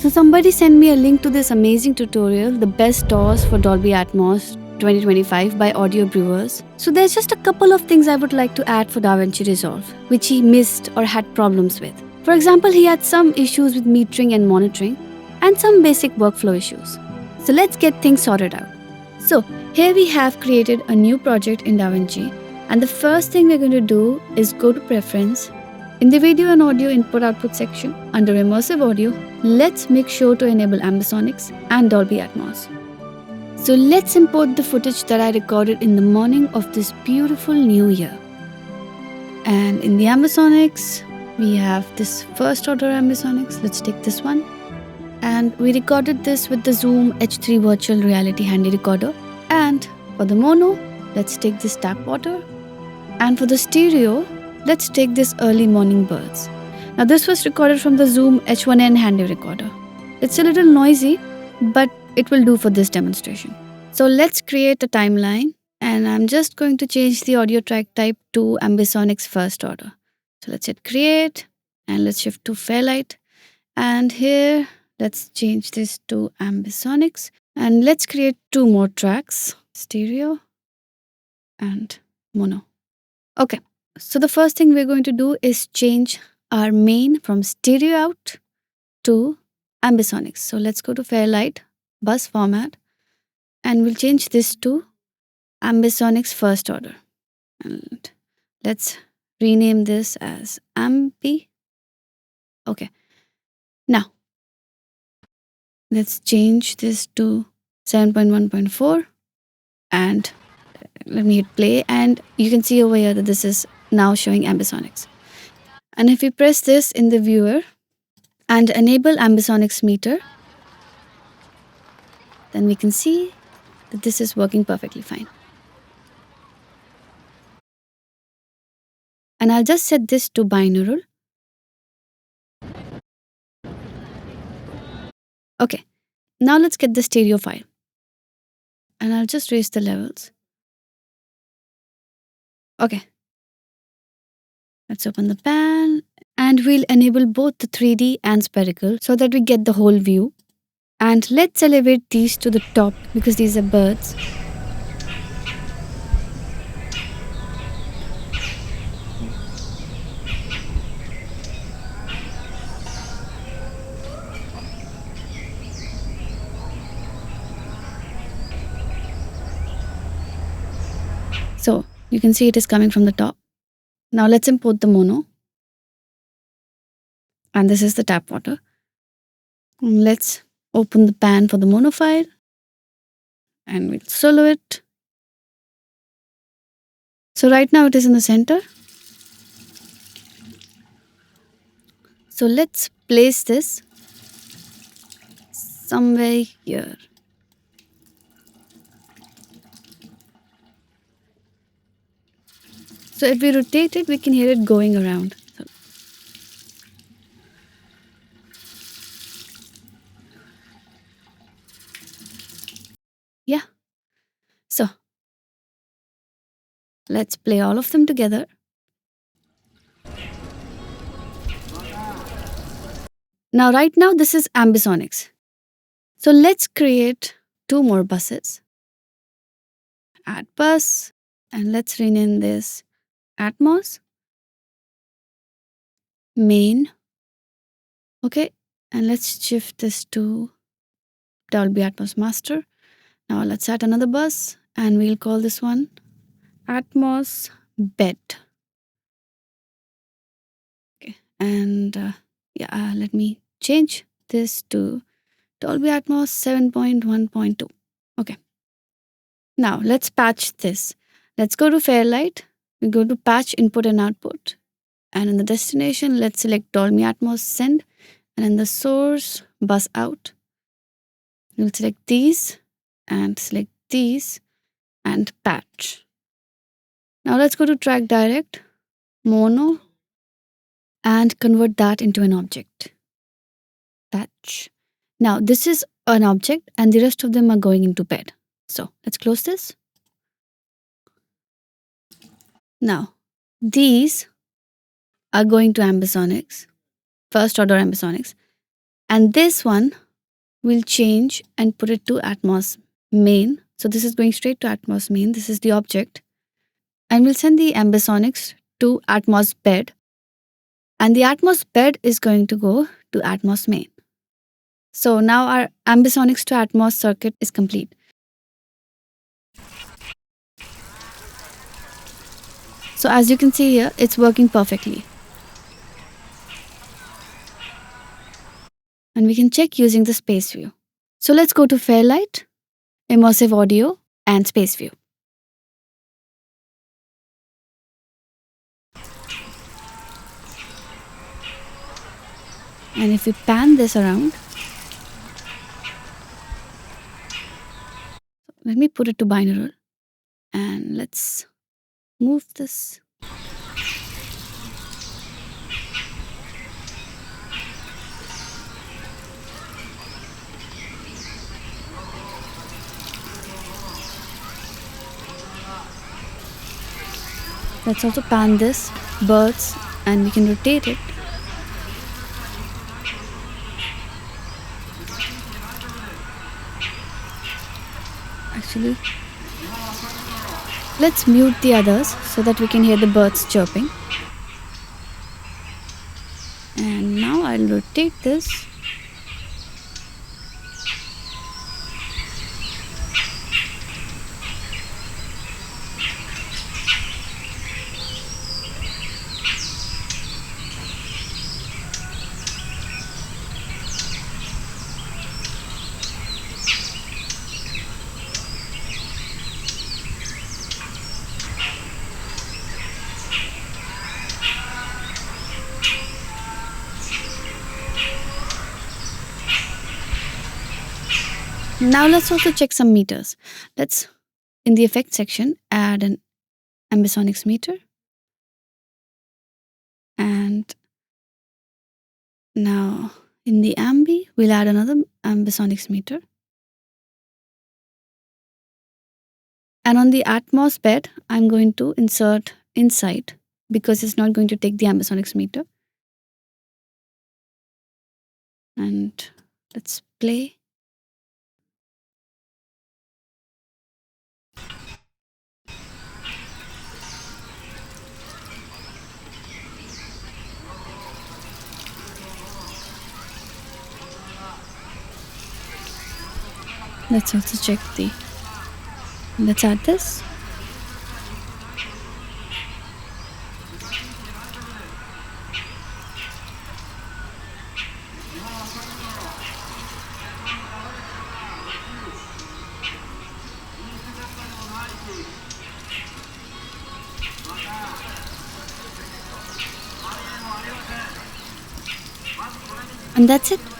So somebody sent me a link to this amazing tutorial, the best DAWs for Dolby Atmos 2025 by Audio Brewers. So there's just a couple of things I would like to add for DaVinci Resolve, which he missed or had problems with. For example, he had some issues with metering and monitoring, and some basic workflow issues. So let's get things sorted out. So here we have created a new project in DaVinci, and the first thing we're going to do is go to Preference. In the video and audio input-output section, under immersive audio, let's make sure to enable Ambisonics and Dolby Atmos. So let's import the footage that I recorded in the morning of this beautiful new year. And in the Ambisonics, we have this first order Ambisonics. Let's take this one. And we recorded this with the Zoom H3 Virtual Reality Handy Recorder. And for the mono, let's take this tap water. And for the stereo, let's take this early morning birds. Now this was recorded from the Zoom H1N Handy Recorder. It's a little noisy, but it will do for this demonstration. So let's create a timeline, and I'm just going to change the audio track type to Ambisonics first order. So let's hit create, and let's shift to Fairlight. And here, let's change this to Ambisonics, and let's create two more tracks, stereo and mono. Okay. So the first thing we're going to do is change our main from stereo out to Ambisonics. So let's go to Fairlight, bus format, and we'll change this to Ambisonics first order. And let's rename this as Ambi. Okay. Now, let's change this to 7.1.4 and let me hit play, and you can see over here that this is now showing Ambisonics. And if we press this in the viewer and enable Ambisonics meter, then we can see that this is working perfectly fine. And I'll just set this to binaural. Okay, now let's get the stereo file. And I'll just raise the levels. Okay. Let's open the pan, and we'll enable both the 3D and spherical so that we get the whole view. And let's elevate these to the top because these are birds. So you can see it is coming from the top. Now let's import the mono. And this is the tap water. And let's open the pan for the mono file. And we'll solo it. So right now it is in the center. So let's place this somewhere here. So if we rotate it, we can hear it going around. Yeah. So let's play all of them together. Now, right now, this is Ambisonics. So let's create two more buses. Add bus, and let's rename this Atmos main. Okay, and let's shift this to Dolby Atmos master. Now let's add another bus, and we'll call this one Atmos bed. Okay, and let me change this to Dolby Atmos 7.1.2. Okay. Now let's patch this. Let's go to Fairlight. We go to patch input and output. And in the destination, let's select Dolby Atmos send. And in the source, bus out. We'll select these and select these and patch. Now let's go to track direct, mono, and convert that into an object. Patch. Now this is an object and the rest of them are going into bed. So let's close this. Now these are going to Ambisonics, first order Ambisonics, And this one we'll change and put it to Atmos main. So this is going straight to Atmos main. This is the object. And we'll send the Ambisonics to Atmos bed. And the Atmos bed is going to go to Atmos main. So now our Ambisonics to Atmos circuit is complete. So as you can see here, it's working perfectly. And we can check using the space view. So let's go to Fairlight, immersive audio, and space view. And if we pan this around, let me put it to binaural. And let's move this. Let's also pan this, birds, and we can rotate it. Actually, let's mute the others so that we can hear the birds chirping. And now I'll rotate this. Now let's also check some meters. Let's, in the effects section, add an Ambisonics meter. And now in the Ambi, we'll add another Ambisonics meter. And on the Atmos bed, I'm going to insert Insight because it's not going to take the Ambisonics meter. And let's play. Let's also check the, let's add this. And that's it.